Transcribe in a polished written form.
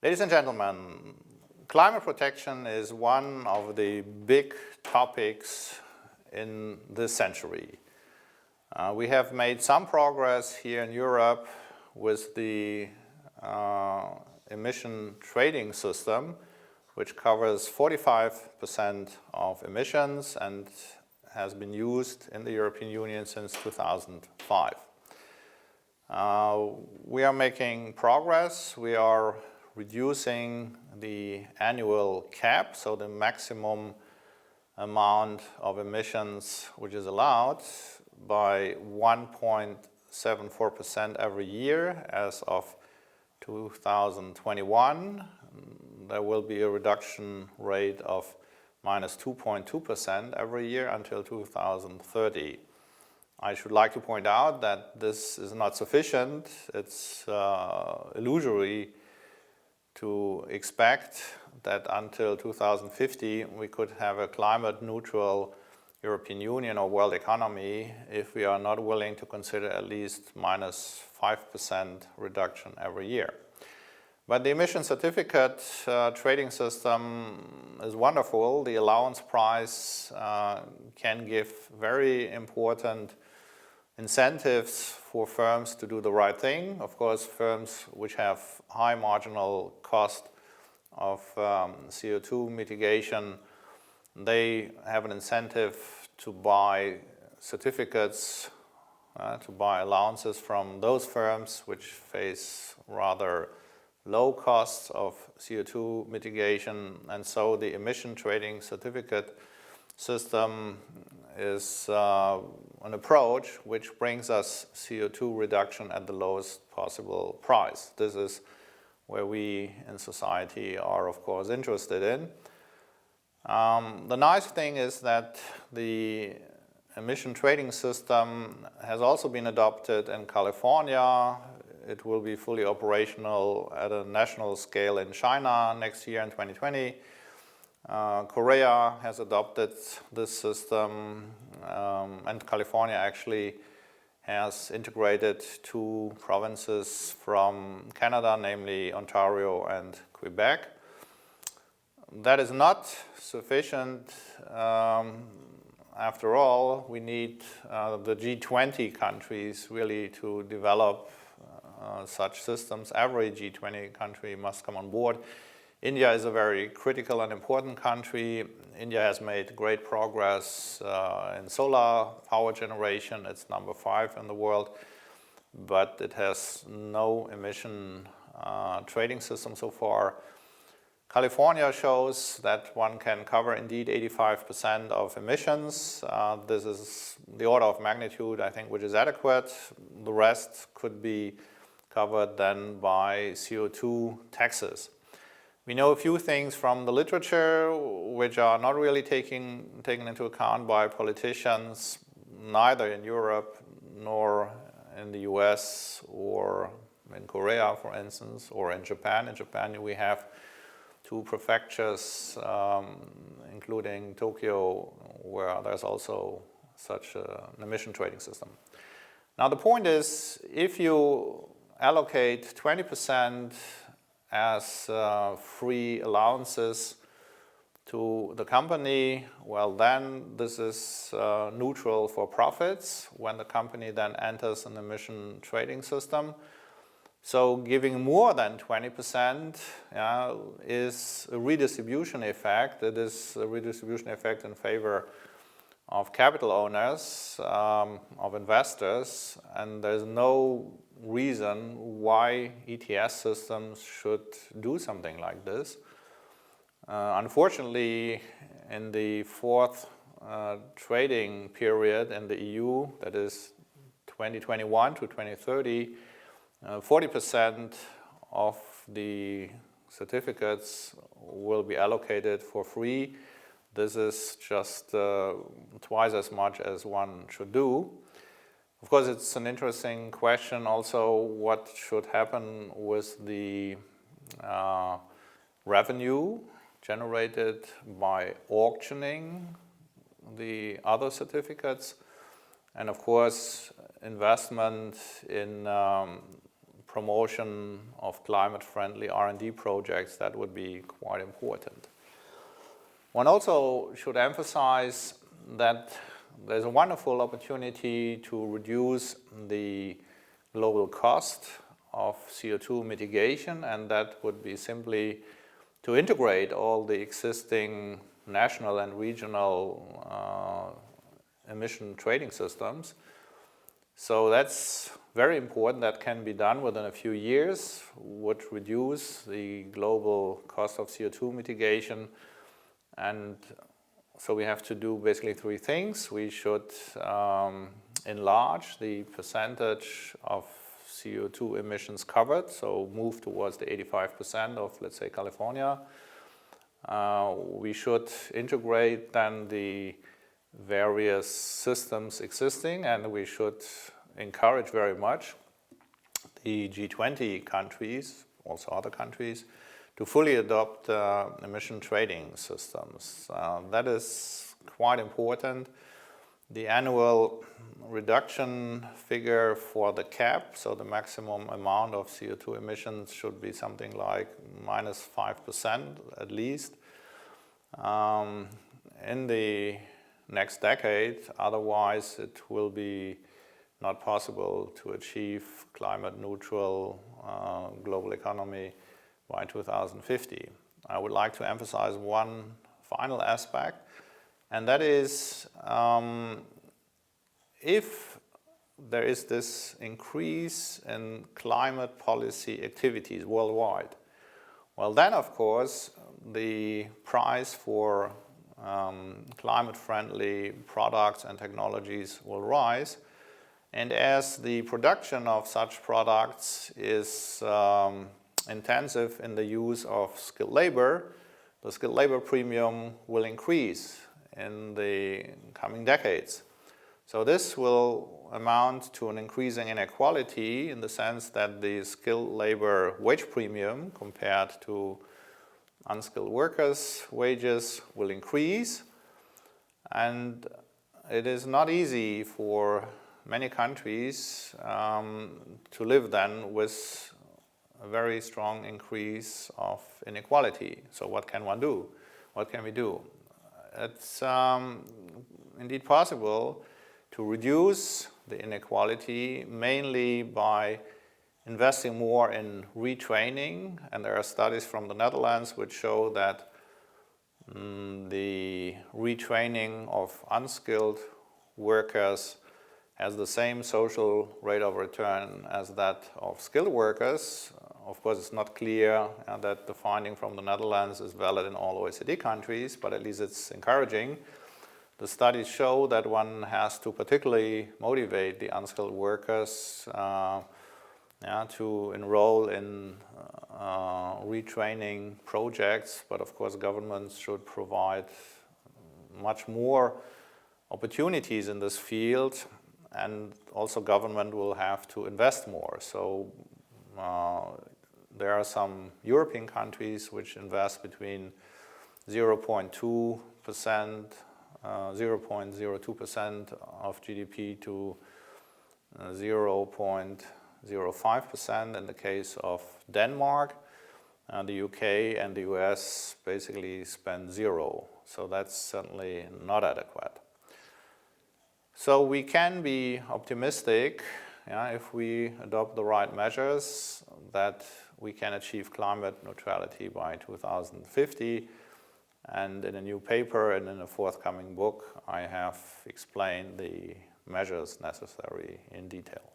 Ladies and gentlemen, climate protection is one of the big topics in this century. We have made some progress here in Europe with the emission trading system, which covers 45% of emissions and has been used in the European Union since 2005. We are making progress. We are reducing the annual cap, so the maximum amount of emissions which is allowed, by 1.74% every year as of 2021. There will be a reduction rate of minus 2.2% every year until 2030. I should like to point out that this is not sufficient. It's illusory to expect that until 2050 we could have a climate neutral European Union or world economy if we are not willing to consider at least minus 5% reduction every year. But the emission certificate trading system is wonderful. The allowance price can give very important incentives for firms to do the right thing. Of course, firms which have high marginal cost of CO2 mitigation, they have an incentive to buy certificates, to buy allowances from those firms which face rather low costs of CO2 mitigation, and so the emission trading certificate system is an approach which brings us CO2 reduction at the lowest possible price. This is where we in society are, of course, interested in. The nice thing is that the emission trading system has also been adopted in California. It will be fully operational at a national scale in China next year in 2020. Korea has adopted this system, and California actually has integrated two provinces from Canada, namely Ontario and Quebec. That is not sufficient. After all, we need the G20 countries really to develop such systems. Every G20 country must come on board. India is a very critical and important country. India has made great progress in solar power generation. It's number 5 in the world, but it has no emission trading system so far. California shows that one can cover indeed 85% of emissions. This is the order of magnitude, I think, which is adequate. The rest could be covered then by CO2 taxes. We know a few things from the literature which are not really taken into account by politicians, neither in Europe nor in the US or in Korea, for instance, or in Japan. In Japan we have 2 prefectures, including Tokyo, where there's also such an emission trading system. Now the point is, if you allocate 20% as free allowances to the company, well then this is neutral for profits when the company then enters an emission trading system. So giving more than 20% is a redistribution effect. It is a redistribution effect in favor of capital owners, of investors, and there's no reason why ETS systems should do something like this. Unfortunately, in the 4th trading period in the EU, that is 2021 to 2030, 40% of the certificates will be allocated for free. This is just twice as much as one should do. Of course, it's an interesting question also what should happen with the revenue generated by auctioning the other certificates. And of course, investment in promotion of climate-friendly R&D projects, that would be quite important. One also should emphasize that there's a wonderful opportunity to reduce the global cost of CO2 mitigation, and that would be simply to integrate all the existing national and regional emission trading systems. So that's very important. That can be done within a few years, would reduce the global cost of CO2 mitigation. And so we have to do basically three things. We should enlarge the percentage of CO2 emissions covered, so move towards the 85% of, let's say, California. We should integrate then the various systems existing, and we should encourage very much the G20 countries, also other countries, to fully adopt emission trading systems. That is quite important. The annual reduction figure for the cap, so the maximum amount of CO2 emissions, should be something like minus 5% at least in the next decade. Otherwise, it will be not possible to achieve climate neutral global economy by 2050. I would like to emphasize one final aspect, and that is if there is this increase in climate policy activities worldwide, well then of course the price for climate-friendly products and technologies will rise, and as the production of such products is intensive in the use of skilled labor, the skilled labor premium will increase in the coming decades. So this will amount to an increasing inequality in the sense that the skilled labor wage premium compared to unskilled workers' wages will increase, and it is not easy for many countries to live then with a very strong increase of inequality. So what can one do? What can we do? It's indeed possible to reduce the inequality mainly by investing more in retraining, and there are studies from the Netherlands which show that the retraining of unskilled workers has the same social rate of return as that of skilled workers. Of course, it's not clear that the finding from the Netherlands is valid in all OECD countries, but at least it's encouraging. The studies show that one has to particularly motivate the unskilled workers to enroll in retraining projects, but of course governments should provide much more opportunities in this field, and also government will have to invest more. So there are some European countries which invest between 0.2%, 0.02% of GDP to 0.05% in the case of Denmark. The UK and the US basically spend zero, so that's certainly not adequate. So we can be optimistic if we adopt the right measures that we can achieve climate neutrality by 2050. And in a new paper and in a forthcoming book, I have explained the measures necessary in detail.